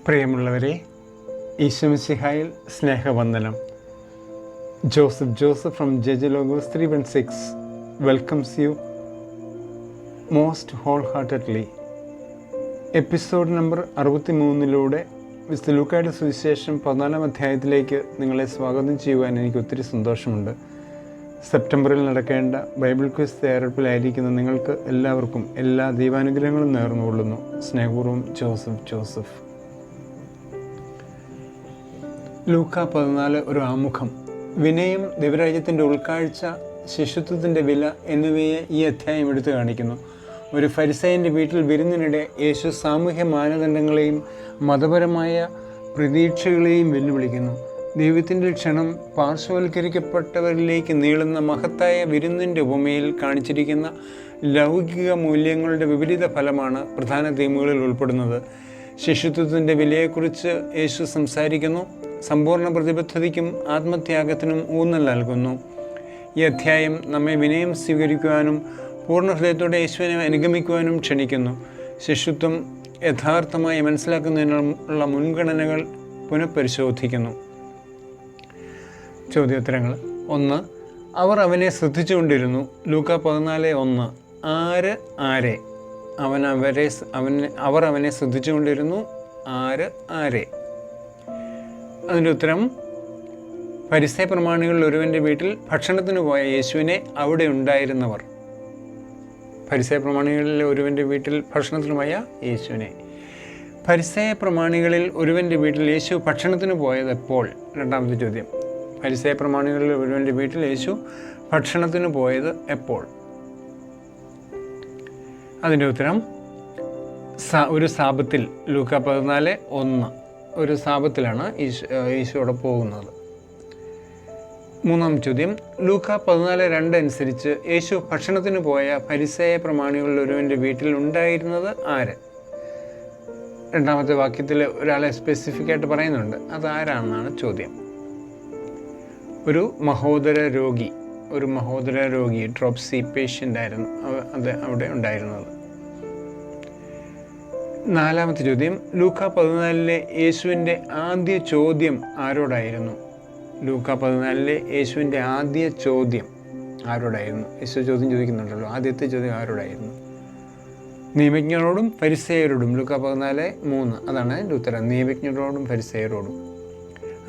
പ്രിയമുള്ളവരെ, ഈശോമിശിഹായിൽ സ്നേഹവന്ദനം. ജോസഫ് ഫ്രം ജെജലോഗോസ് 316 welcomes you most whole heartedly. Episode number 63 വിശുദ്ധ ലൂക്കായുടെ സുവിശേഷം 14-ാം അധ്യായത്തിലേക്ക് നിങ്ങളെ സ്വാഗതം ചെയ്യുവാൻ എനിക്ക് ഒത്തിരി സന്തോഷമുണ്ട്. സെപ്റ്റംബറിൽ നടക്കേണ്ട ബൈബിൾ ക്വിസ് തയ്യാറെടുപ്പിലായിരിക്കുന്ന നിങ്ങൾക്ക് എല്ലാവർക്കും എല്ലാ ദൈവാനുഗ്രഹങ്ങളും നേർന്നുകൊള്ളുന്നു. സ്നേഹപൂർവ്വം ജോസഫ്. ലൂക്ക 14 ഒരു ആമുഖം. വിനയം, ദൈവരാജ്യത്തിൻ്റെ ഉൾക്കാഴ്ച, ശിശുത്വത്തിൻ്റെ വില എന്നിവയെ ഈ അധ്യായം എടുത്തു കാണിക്കുന്നു. ഒരു ഫരിസേയൻ്റെ വീട്ടിൽ വിരുന്നിനിടെ യേശു സാമൂഹ്യ മാനദണ്ഡങ്ങളെയും മതപരമായ പ്രതീക്ഷകളെയും വെല്ലുവിളിക്കുന്നു. ദൈവത്തിൻ്റെ ക്ഷണം പാർശ്വവൽക്കരിക്കപ്പെട്ടവരിലേക്ക് നീളുന്ന മഹത്തായ വിരുന്നിൻ്റെ ഉപമയിൽ കാണിച്ചിരിക്കുന്ന ലൗകിക മൂല്യങ്ങളുടെ വിപരീത ഫലമാണ് പ്രധാന തീമുകളിൽ ഉൾപ്പെടുന്നത്. ശിശുത്വത്തിൻ്റെ വിലയെക്കുറിച്ച് യേശു സംസാരിക്കുന്നു. സമ്പൂർണ്ണ പ്രതിബദ്ധതയ്ക്കും ആത്മത്യാഗത്തിനും ഊന്നൽ നൽകുന്നു. ഈ അധ്യായം നമ്മെ വിനയം സ്വീകരിക്കുവാനും പൂർണ്ണ ഹൃദയത്തോടെ യേശുവിനെ അനുഗമിക്കുവാനും ക്ഷണിക്കുന്നു. ശിശുത്വം യഥാർത്ഥമായി മനസ്സിലാക്കുന്നതിനുള്ള മുൻഗണനകൾ പുനഃപരിശോധിക്കുന്നു. ചോദ്യോത്തരങ്ങൾ. 1. അവർ അവനെ ശ്രദ്ധിച്ചുകൊണ്ടിരുന്നു. ലൂക്ക 14:1. ആരെ? അവർ അവനെ ശ്രദ്ധിച്ചുകൊണ്ടിരുന്നു. ആരെ? അതിൻ്റെ ഉത്തരം, ഫരിസേയ പ്രമാണികളിൽ ഒരുവൻ്റെ വീട്ടിൽ ഭക്ഷണത്തിന് പോയ യേശുവിനെ അവിടെ ഉണ്ടായിരുന്നവർ. ഫരിസേയ പ്രമാണികളിൽ ഒരുവൻ്റെ വീട്ടിൽ ഭക്ഷണത്തിന് പോയ യേശുവിനെ. ഫരിസേയ പ്രമാണികളിൽ ഒരുവൻ്റെ വീട്ടിൽ യേശു ഭക്ഷണത്തിന് പോയത് എപ്പോൾ? രണ്ടാമത്തെ ചോദ്യം. ഫരിസേയ പ്രമാണികളിൽ ഒരുവൻ്റെ വീട്ടിൽ യേശു ഭക്ഷണത്തിന് പോയത് എപ്പോൾ? അതിൻ്റെ ഉത്തരം, ഒരു സാബത്തിൽ. ലൂക്ക 14:1. ഒരു സാബത്തിലാണ് ഈശോയോടെ പോകുന്നത്. മൂന്നാം ചോദ്യം. ലൂക്ക 14:2 അനുസരിച്ച് യേശു ഭക്ഷണത്തിന് പോയ ഫരിസേയ പ്രമാണികളിൽ ഒരുവൻ്റെ വീട്ടിൽ ഉണ്ടായിരുന്നത് ആര്? രണ്ടാമത്തെ വാക്യത്തിൽ ഒരാളെ സ്പെസിഫിക് ആയിട്ട് പറയുന്നുണ്ട്. അതാരാണെന്നാണ് ചോദ്യം. ഒരു മഹോദര രോഗി ഡ്രോപ്സി പേഷ്യൻ്റ് ആയിരുന്നു അത് അവിടെ ഉണ്ടായിരുന്നത്. നാലാമത്തെ ചോദ്യം. ലൂക്ക 14 യേശുവിൻ്റെ ആദ്യ ചോദ്യം ആരോടായിരുന്നു? ലൂക്ക 14 യേശുവിൻ്റെ ആദ്യ ചോദ്യം ആരോടായിരുന്നു? യേശു ചോദ്യം ചോദിക്കുന്നുണ്ടല്ലോ, ആദ്യത്തെ ചോദ്യം ആരോടായിരുന്നു? നിയമജ്ഞരോടും ഫരിസേയരോടും. ലൂക്ക 14:3. അതാണ് എൻ്റെ ഉത്തരം, നിയമജ്ഞരോടും ഫരിസേയരോടും.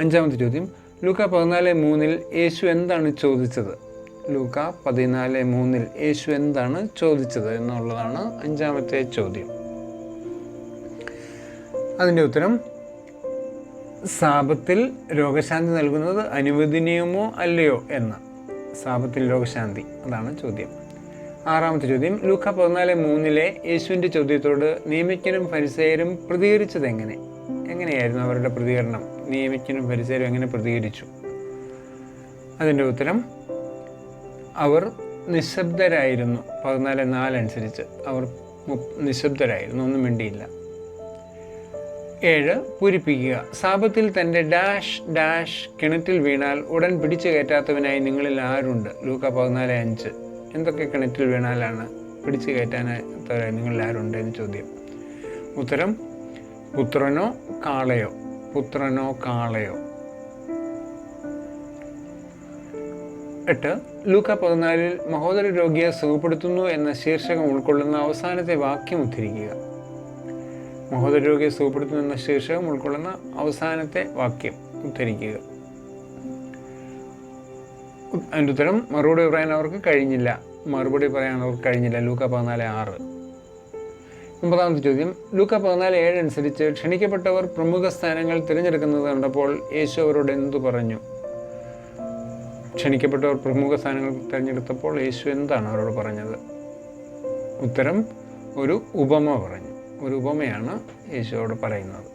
അഞ്ചാമത്തെ ചോദ്യം. ലൂക്ക 14:3 യേശു എന്താണ് ചോദിച്ചത്? ലൂക്ക 14:3 യേശു എന്താണ് ചോദിച്ചത് എന്നുള്ളതാണ് അഞ്ചാമത്തെ ചോദ്യം. അതിൻ്റെ ഉത്തരം, സാപത്തിൽ രോഗശാന്തി നൽകുന്നത് അനുവദനീയമോ അല്ലയോ എന്ന്. സാപത്തിൽ രോഗശാന്തി, അതാണ് ചോദ്യം. ആറാമത്തെ ചോദ്യം. ലൂക്ക 14:3 യേശുവിൻ്റെ ചോദ്യത്തോട് നിയമജ്ഞരും ഫരിസേയരും പ്രതികരിച്ചത് എങ്ങനെയായിരുന്നു അവരുടെ പ്രതികരണം? നിയമജ്ഞരും ഫരിസേയരും എങ്ങനെ പ്രതികരിച്ചു? അതിൻ്റെ ഉത്തരം, അവർ നിശബ്ദരായിരുന്നു. 14:4 അനുസരിച്ച് അവർ നിശബ്ദരായിരുന്നു, ഒന്നും മിണ്ടിയില്ല. 7. പൂരിപ്പിക്കുക. സാപത്തിൽ തൻ്റെ ഡാഷ് കിണറ്റിൽ വീണാൽ ഉടൻ പിടിച്ചു കയറ്റാത്തവനായി നിങ്ങളിൽ ആരുണ്ട്? ലൂക്ക 14:5. എന്തൊക്കെ കിണറ്റിൽ വീണാലാണ് പിടിച്ചു കയറ്റാനാത്തവരായി നിങ്ങളിൽ ആരുണ്ട് എന്ന് ചോദ്യം. ഉത്തരം, പുത്രനോ കാളയോ. 8. ലൂക്ക 14 മഹോദര രോഗിയെ സുഖപ്പെടുത്തുന്നു എന്ന ശീർഷകം ഉൾക്കൊള്ളുന്ന അവസാനത്തെ വാക്യം ഉദ്ധരിക്കുക. മഹോദര രോഗിയെ സുഖപ്പെടുത്തുന്നു എന്ന ശീർഷകം ഉൾക്കൊള്ളുന്ന അവസാനത്തെ വാക്യം ഉദ്ധരിക്കുക. അതിൻ്റെ ഉത്തരം, മറുപടി പറയാൻ അവർക്ക് കഴിഞ്ഞില്ല. ലൂക്ക 14:6. 9. ചോദ്യം. ലൂക്ക 14:7 അനുസരിച്ച് ക്ഷണിക്കപ്പെട്ടവർ പ്രമുഖ സ്ഥാനങ്ങൾ തിരഞ്ഞെടുക്കുന്നത് കണ്ടപ്പോൾ യേശു അവരോട് എന്തു പറഞ്ഞു? ക്ഷണിക്കപ്പെട്ടവർ പ്രമുഖ സ്ഥാനങ്ങൾ തിരഞ്ഞെടുത്തപ്പോൾ യേശു എന്താണ് അവരോട് പറഞ്ഞത്? ഉത്തരം, ഒരു ഉപമ പറഞ്ഞു. ഒരു ഉപമയാണ് യേശുവോട് പറയുന്നത്.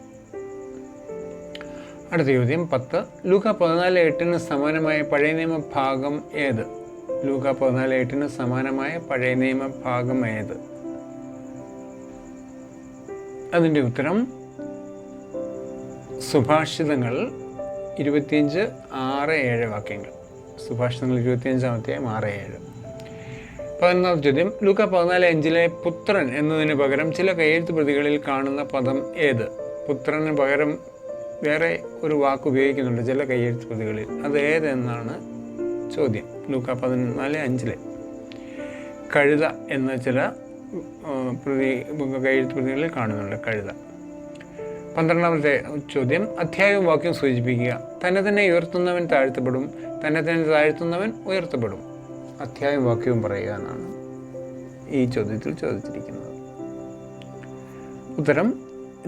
അടുത്ത ചോദ്യം. 10. ലൂക്ക 14:8 സമാനമായ പഴയ നിയമ ഭാഗം ഏത്? ലൂക്ക 14:8 സമാനമായ പഴയ നിയമ ഭാഗം ഏത്? അതിൻ്റെ ഉത്തരം, സുഭാഷിതങ്ങൾ 25:6-7 വാക്യങ്ങൾ. സുഭാഷിതങ്ങൾ 25-6-7. 11. ചോദ്യം. ലൂക്ക 14:5 പുത്രൻ എന്നതിന് പകരം ചില കയ്യെഴുത്ത് പ്രതികളിൽ കാണുന്ന പദം ഏത്? പുത്രന് പകരം വേറെ ഒരു വാക്ക് ഉപയോഗിക്കുന്നുണ്ട് ചില കയ്യെഴുത്ത് പ്രതികളിൽ. അത് ഏതെന്നാണ് ചോദ്യം. ലൂക്ക 14:5 കഴുത എന്ന ചില കയ്യെഴുത്ത് പ്രതികളിൽ കാണുന്നുണ്ട് കഴുത. 12ാമത്തെ ചോദ്യം അധ്യായവും വാക്യം സൂചിപ്പിക്കുക. തന്നെ തന്നെ ഉയർത്തുന്നവൻ താഴ്ത്തപ്പെടും, തന്നെ തന്നെ താഴ്ത്തുന്നവൻ ഉയർത്തപ്പെടും. അധ്യായവും വാക്യവും പറയുക എന്നാണ് ഈ ചോദ്യത്തിൽ ചോദിച്ചിരിക്കുന്നത്. ഉത്തരം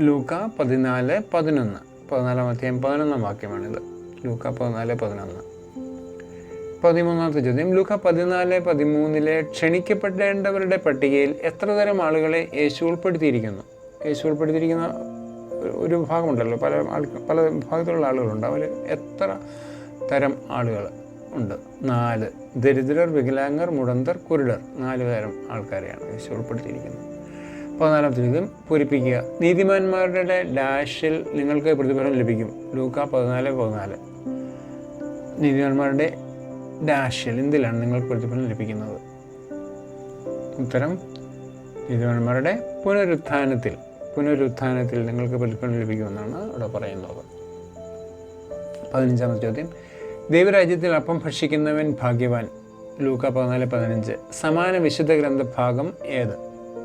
ലൂക്ക 14:11. 14-ാം അധ്യായം 11-ാം വാക്യമാണിത്. ലൂക്ക 14:11. 13ാമത്തെ ചോദ്യം ലൂക്ക 14:13 ക്ഷണിക്കപ്പെടേണ്ടവരുടെ പട്ടികയിൽ എത്ര തരം ആളുകളെ യേശു ഉൾപ്പെടുത്തിയിരിക്കുന്നു? യേശു ഉൾപ്പെടുത്തിയിരിക്കുന്ന ഒരു വിഭാഗമുണ്ടല്ലോ, പല വിഭാഗത്തിലുള്ള ആളുകളുണ്ട്. അവർ എത്ര തരം ആളുകൾ ഉണ്ട്? 4. ദരിദ്രർ, വികലാംഗർ, മുടന്തർ, കുരുടർ. 4 തരം ആൾക്കാരെയാണ് യേശു ഉൾപ്പെടുത്തിയിരിക്കുന്നത്. 14ാമത്തെ ചോദ്യം പൂരിപ്പിക്കുക. നീതിമാന്മാരുടെ ഡാഷിൽ നിങ്ങൾക്ക് പ്രതിഫലം ലഭിക്കും. ലൂക്ക 14:14. നീതിമാന്മാരുടെ ഡാഷിൽ എന്തിലാണ് നിങ്ങൾക്ക് പ്രതിഫലം ലഭിക്കുന്നത്? ഉത്തരം നീതിമാന്മാരുടെ പുനരുത്ഥാനത്തിൽ നിങ്ങൾക്ക് പ്രതിഫലം ലഭിക്കുമെന്നാണ് അവിടെ പറയുന്നത്. 15ാമത്തെ ചോദ്യം ദൈവരാജ്യത്തിൽ അപ്പം ഭക്ഷിക്കുന്നവൻ ഭാഗ്യവാൻ. ലൂക്ക 14:15. സമാന വിശുദ്ധ ഗ്രന്ഥഭാഗം ഏത്?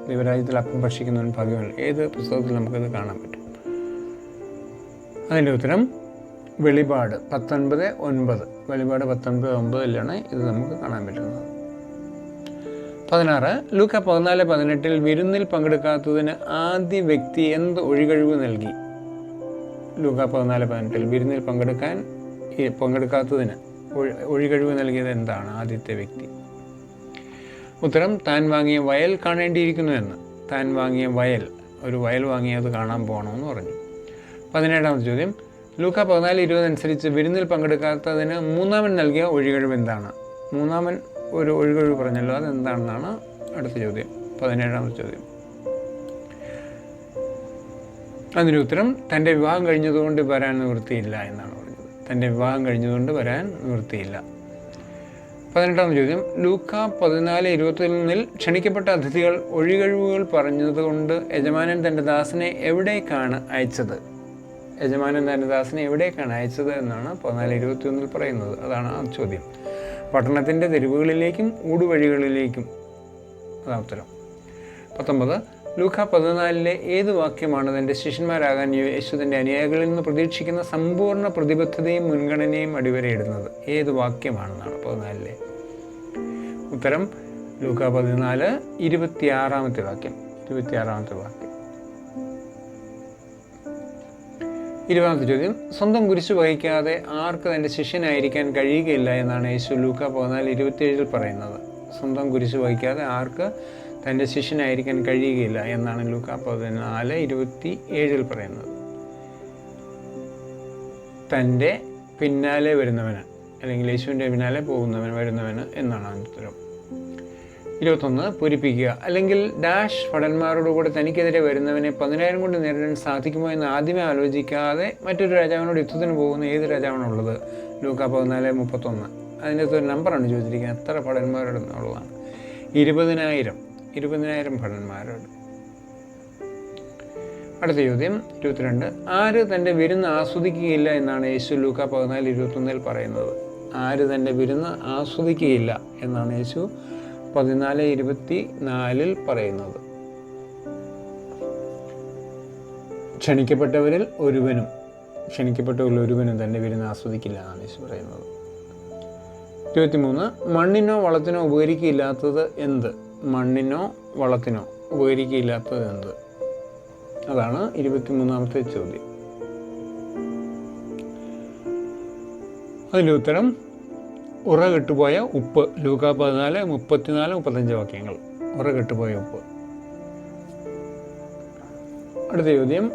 ദൈവരാജ്യത്തിൽ അപ്പം ഭക്ഷിക്കുന്നവൻ ഭാഗ്യവാൻ ഏത് പുസ്തകത്തിൽ നമുക്കത് കാണാൻ പറ്റും? അതിൻ്റെ ഉത്തരം വെളിപാട് 19:9. വെളിപാട് 19:9 ഇത് നമുക്ക് കാണാൻ പറ്റുന്നത്. 16 ലൂക്ക 14:18 വിരുന്നിൽ പങ്കെടുക്കാത്തതിന് ആദ്യ വ്യക്തി എന്ത് ഒഴികഴിവ് നൽകി? ലൂക്ക 14:18 വിരുന്നിൽ പങ്കെടുക്കാത്തതിന് ഒഴികഴിവ് നൽകിയത് എന്താണ് ആദ്യത്തെ വ്യക്തി? ഉത്തരം താൻ വാങ്ങിയ വയൽ കാണേണ്ടിയിരിക്കുന്നു എന്ന്. താൻ വാങ്ങിയ ഒരു വയൽ വാങ്ങി അത് കാണാൻ പോകണമെന്ന് പറഞ്ഞു. 17ാമത്തെ ചോദ്യം ലൂക്ക 14:20 അനുസരിച്ച് വിരുന്നിൽ പങ്കെടുക്കാത്തതിന് മൂന്നാമൻ നൽകിയ ഒഴികഴിവ് എന്താണ്? മൂന്നാമൻ ഒരു ഒഴികഴിവ് പറഞ്ഞല്ലോ, അതെന്താണെന്നാണ് അടുത്ത ചോദ്യം. 17ാമത്തെ ചോദ്യം. അതിൻ്റെ ഉത്തരം തൻ്റെ വിവാഹം കഴിഞ്ഞതുകൊണ്ട് വരാൻ നിവൃത്തിയില്ല എന്നാണ് പറഞ്ഞത്. തൻ്റെ വിവാഹം കഴിഞ്ഞതുകൊണ്ട് വരാൻ നിവൃത്തിയില്ല. 18ാമത്തെ ചോദ്യം ലൂക്ക 14:21 ക്ഷണിക്കപ്പെട്ട അതിഥികൾ ഒഴികഴിവുകൾ പറഞ്ഞതുകൊണ്ട് യജമാനൻ തൻ്റെ ദാസനെ എവിടേക്കാണ് അയച്ചത്? യജമാനൻ തൻ്റെ ദാസനെ എവിടേക്കാണ് അയച്ചത് എന്നാണ് 14:21 പറയുന്നത്. അതാണ് ആ ചോദ്യം. പട്ടണത്തിൻ്റെ തെരുവുകളിലേക്കും ഊടുവഴികളിലേക്കും. അതാണ് ഉത്തരം. 19 ലൂക്ക 14 ഏത് വാക്യമാണ് തൻ്റെ ശിഷ്യന്മാരാകാൻ യേശു തൻ്റെ അനുയായികളിൽ നിന്ന് പ്രതീക്ഷിക്കുന്ന സമ്പൂർണ്ണ പ്രതിബദ്ധതയും മുൻഗണനയും അടിവരയിടുന്നത്? ഏത് വാക്യമാണെന്നാണ് 14? ഉത്തരം ലൂക്ക 14:26 വാക്യം. 26 വാക്യം. 20ാമത്തെ ചോദ്യം സ്വന്തം കുരിശ് വഹിക്കാതെ ആർക്ക് തൻ്റെ ശിഷ്യനായിരിക്കാൻ കഴിയുകയില്ല എന്നാണ് യേശു ലൂക്ക 14:27 പറയുന്നത്. സ്വന്തം കുരിശ് വഹിക്കാതെ ആർക്ക് തൻ്റെ ശിഷ്യനായിരിക്കാൻ കഴിയുകയില്ല എന്നാണ് ലൂക്ക 14:27 പറയുന്നത്. തൻ്റെ പിന്നാലെ വരുന്നവന്, അല്ലെങ്കിൽ യേശുവിൻ്റെ പിന്നാലെ വരുന്നവന് എന്നാണ് അതിൻ്റെ ഉത്തരം. 21 പൂരിപ്പിക്കുക. അല്ലെങ്കിൽ ഡാഷ് ഭടന്മാരോടുകൂടെ തനിക്കെതിരെ വരുന്നവനെ 10,000 കൊണ്ട് നേരിടാൻ സാധിക്കുമോ എന്ന് ആദ്യമേ ആലോചിക്കാതെ മറ്റൊരു രാജാവിനോട് യുദ്ധത്തിന് പോകുന്ന ഏത് രാജാവാണുള്ളത്? ലൂക്ക 14:31. അതിൻ്റെ ഒരു നമ്പറാണ് ചോദിച്ചിരിക്കുന്നത്. എത്ര ഭടന്മാരോടെന്നുള്ളതാണ്. 20,000 ഭടന്മാരോട്. അടുത്ത ചോദ്യം 22. ആര് തൻ്റെ വിരുന്ന് ആസ്വദിക്കുകയില്ല എന്നാണ് യേശു ലൂക്ക 14:21 പറയുന്നത്? ആര് തൻ്റെ വിരുന്ന് ആസ്വദിക്കുകയില്ല എന്നാണ് യേശു 14:24 പറയുന്നത്? ക്ഷണിക്കപ്പെട്ടവരിൽ ഒരുവനും തൻ്റെ വിരുന്ന് ആസ്വദിക്കില്ല എന്നാണ് യേശു പറയുന്നത്. 23. മണ്ണിനോ വളത്തിനോ ഉപകരിക്കില്ലാത്തത് എന്ത്? മണ്ണിനോ വളത്തിനോ ഉപകരിക്കില്ലാത്തത് എന്ത്? അതാണ് 23ാമത്തെ ചോദ്യം. അതിൻ്റെ ഉത്തരം ഉറകെട്ടുപോയ ഉപ്പ്. ലൂക്ക 14:34-35 വാക്യങ്ങൾ. ഉറകെട്ടുപോയ ഉപ്പ്. അടുത്ത ചോദ്യം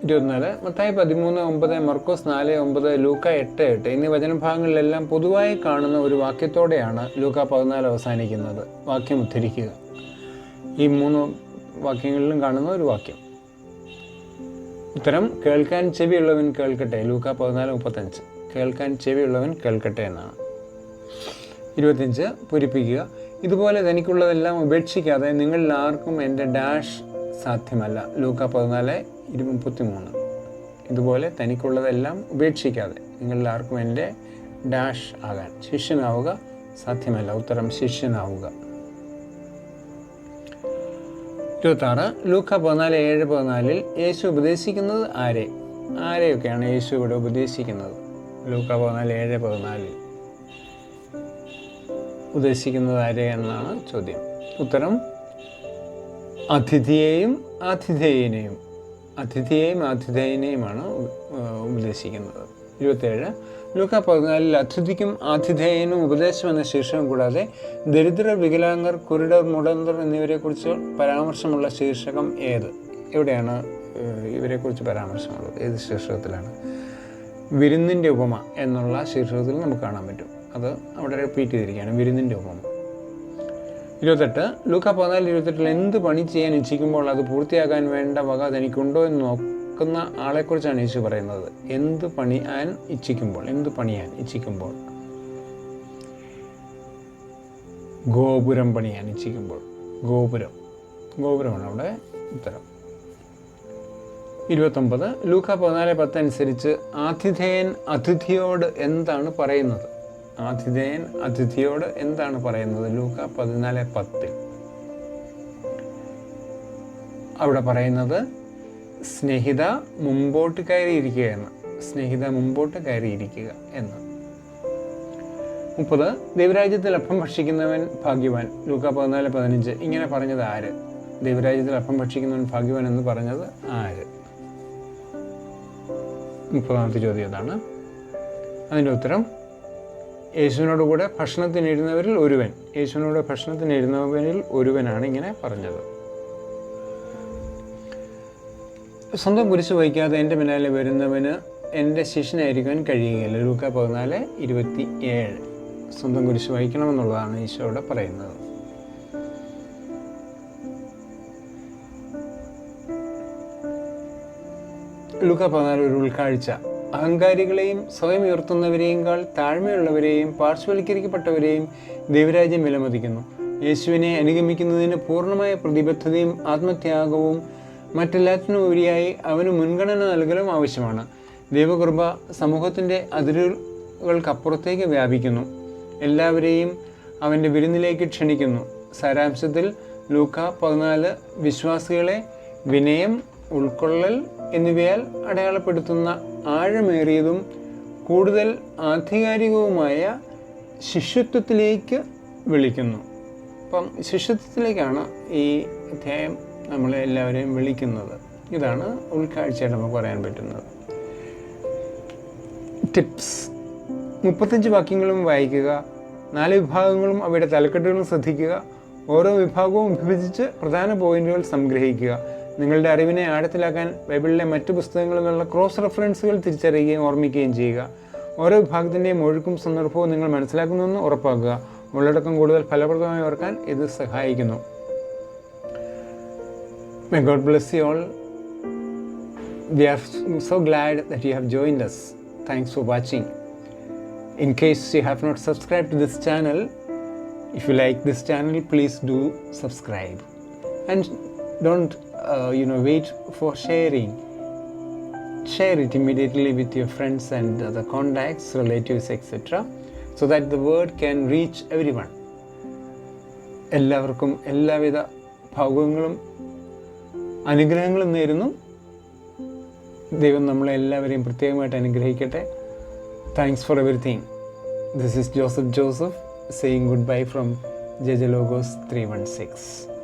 24. മത്തായി 13:9, മർക്കോസ് 4:9, ലൂക്ക 8:8 എന്നീ വചനഭാഗങ്ങളിലെല്ലാം പൊതുവായി കാണുന്ന ഒരു വാക്യത്തോടെയാണ് ലൂക്ക 14 അവസാനിക്കുന്നത്. വാക്യം ഉദ്ധരിക്കുക. ഈ 3 വാക്യങ്ങളിലും കാണുന്ന ഒരു വാക്യം. ഉത്തരം കേൾക്കാൻ ചെവിയുള്ളവൻ കേൾക്കട്ടെ. ലൂക്ക 14:35. കേൾക്കാൻ ചെവിയുള്ളവൻ കേൾക്കട്ടെ എന്നാണ്. 25 പൂരിപ്പിക്കുക. ഇതുപോലെ തനിക്കുള്ളതെല്ലാം ഉപേക്ഷിക്കാതെ നിങ്ങളിൽ ആർക്കും എൻ്റെ ഡാഷ് സാധ്യമല്ല. ലൂക്ക 14:33. ഇതുപോലെ തനിക്കുള്ളതെല്ലാം ഉപേക്ഷിക്കാതെ നിങ്ങളിൽ ആർക്കും എൻ്റെ ഡാഷ് ആകാൻ. ശിഷ്യനാവുക സാധ്യമല്ല. ഉത്തരം ശിഷ്യനാവുക. 26 ലൂക്ക 14:7-14 യേശു ഉപദേശിക്കുന്നത് ആരെയൊക്കെയാണ് യേശു ഇവിടെ ഉപദേശിക്കുന്നത്? ലൂക്ക 14:7-14 ഉപദേശിക്കുന്നത് ആരെ എന്നാണ് ചോദ്യം. ഉത്തരം അതിഥിയെയും ആതിഥേയനെയുമാണ് ഉപദേശിക്കുന്നത്. 27 ലൂക്ക 14 അതിഥിക്കും ആതിഥേയനും ഉപദേശം എന്ന ശീർഷകം കൂടാതെ ദരിദ്രർ, വികലാംഗർ, കുരുടർ, മുടന്തർ എന്നിവരെക്കുറിച്ച് പരാമർശമുള്ള ശീർഷകം ഏത്? എവിടെയാണ് ഇവരെക്കുറിച്ച് പരാമർശമുള്ളത്? ഏത് ശീർഷകത്തിലാണ്? വിരുന്നിൻ്റെ ഉപമ എന്നുള്ള ശീർഷകത്തിൽ നമുക്ക് കാണാൻ പറ്റും. അത് അവിടെ റിപ്പീറ്റ് ചെയ്തിരിക്കുകയാണ്, വിരുന്നിൻ്റെ ഉപമ. 28 ലൂക്ക 14:28 എന്ത് പണി ചെയ്യാൻ ഇച്ഛിക്കുമ്പോൾ അത് പൂർത്തിയാക്കാൻ വേണ്ട വക തനിക്കുണ്ടോ എന്ന് നോക്കുന്ന ആളെക്കുറിച്ചാണ് യേശു പറയുന്നത്. എന്ത് പണിയാൻ ഇച്ഛിക്കുമ്പോൾ ഗോപുരം പണിയാൻ ഇച്ഛിക്കുമ്പോൾ ഗോപുരമാണ് അവിടെ ഉത്തരം. 29 ലൂക്ക 14:10 അനുസരിച്ച് ആതിഥേയൻ അതിഥിയോട് എന്താണ് പറയുന്നത്? ലൂക്ക 14:10 അവിടെ പറയുന്നത് സ്നേഹിത മുമ്പോട്ട് കയറിയിരിക്കുക എന്ന്. 30 ദൈവരാജ്യത്തിൽ അപ്പം ഭക്ഷിക്കുന്നവൻ ഭാഗ്യവാൻ. ലൂക്ക 14:15 ഇങ്ങനെ പറഞ്ഞത് ആര്? ദൈവരാജ്യത്തിൽ അപ്പം ഭക്ഷിക്കുന്നവൻ ഭാഗ്യവാൻ എന്ന് പറഞ്ഞത് ആര്? 30ാമത്തെ ചോദ്യം അതാണ്. അതിൻ്റെ ഉത്തരം യേശുവിനോട് കൂടെ ഭക്ഷണത്തിനിരുന്നവരിൽ ഒരുവനാണ് ഇങ്ങനെ പറഞ്ഞത്. സ്വന്തം കുരിശ് വഹിക്കാതെ എൻ്റെ പിന്നാലെ വരുന്നവന് എൻ്റെ ശിഷ്യനായിരിക്കാൻ കഴിയുകയില്ല. ലൂക്ക 14:27 സ്വന്തം കുരിശ് വഹിക്കണമെന്നുള്ളതാണ് ഈശോയോട് പറയുന്നത്. ലൂക്ക 14 ഒരു ഉൾക്കാഴ്ച. അഹങ്കാരികളെയും സ്വയം ഉയർത്തുന്നവരെയും താഴ്മയുള്ളവരെയും പാർശ്വവൽക്കരിക്കപ്പെട്ടവരെയും ദൈവരാജ്യം വിലമതിക്കുന്നു. യേശുവിനെ അനുഗമിക്കുന്നതിന് പൂർണ്ണമായ പ്രതിബദ്ധതയും ആത്മത്യാഗവും മറ്റെല്ലാറ്റിനും ഉപരിയായി അവന് മുൻഗണന നൽകലും ആവശ്യമാണ്. ദൈവകൃപ സമൂഹത്തിൻ്റെ അതിരുകൾക്കപ്പുറത്തേക്ക് വ്യാപിക്കുന്നു. എല്ലാവരെയും അവൻ്റെ വിരുന്നിലേക്ക് ക്ഷണിക്കുന്നു. സാരാംശത്തിൽ ലൂക്ക 14 വിശ്വാസികളെ വിനയം, ഉൾക്കൊള്ളൽ എന്നിവയാൽ അടയാളപ്പെടുത്തുന്ന ആഴമേറിയതും കൂടുതൽ ആധികാരികവുമായ ശിഷ്യത്വത്തിലേക്ക് വിളിക്കുന്നു. അപ്പം ശിഷ്യത്വത്തിലേക്കാണ് ഈ അധ്യായം നമ്മളെ എല്ലാവരെയും വിളിക്കുന്നത്. ഇതാണ് ഉൾക്കാഴ്ചയായിട്ട് നമുക്ക് പറയാൻ പറ്റുന്നത്. ടിപ്സ്: 35 വാക്യങ്ങളും വായിക്കുക. 4 വിഭാഗങ്ങളും അവയുടെ തലക്കെട്ടുകളും ശ്രദ്ധിക്കുക. ഓരോ വിഭാഗവും വിഭജിച്ച് പ്രധാന പോയിന്റുകൾ സംഗ്രഹിക്കുക. നിങ്ങളുടെ അറിവിനെ ആഴത്തിലാക്കാൻ ബൈബിളിലെ മറ്റു പുസ്തകങ്ങളിൽ നിന്നുള്ള ക്രോസ് റെഫറൻസുകൾ തിരിച്ചറിയുകയും ഓർമ്മിക്കുകയും ചെയ്യുക. ഓരോ വിഭാഗത്തിൻ്റെയും ഒഴുക്കും സന്ദർഭവും നിങ്ങൾ മനസ്സിലാക്കുന്നുവെന്ന് ഉറപ്പാക്കുക. ഉള്ളടക്കം കൂടുതൽ ഫലപ്രദമായി ഓർക്കാൻ ഇത് സഹായിക്കുന്നു. May God bless you all. We are so glad that you have joined us. Thanks for watching. In case you have not subscribed to this channel, if you like this channel, please do subscribe. And don't wait for sharing. Share it immediately with your friends and the contacts, relatives, etc. so that the word can reach everyone. എല്ലാവർക്കും എല്ലാവിധ ഭാഗ്യങ്ങളും അനുഗ്രഹങ്ങളും നേരുന്നു. ദൈവം നമ്മളെ എല്ലാവരെയും പ്രത്യേകമായിട്ട് അനുഗ്രഹിക്കട്ടെ. Thanks for everything. This is Joseph saying goodbye from JJ Logos 316.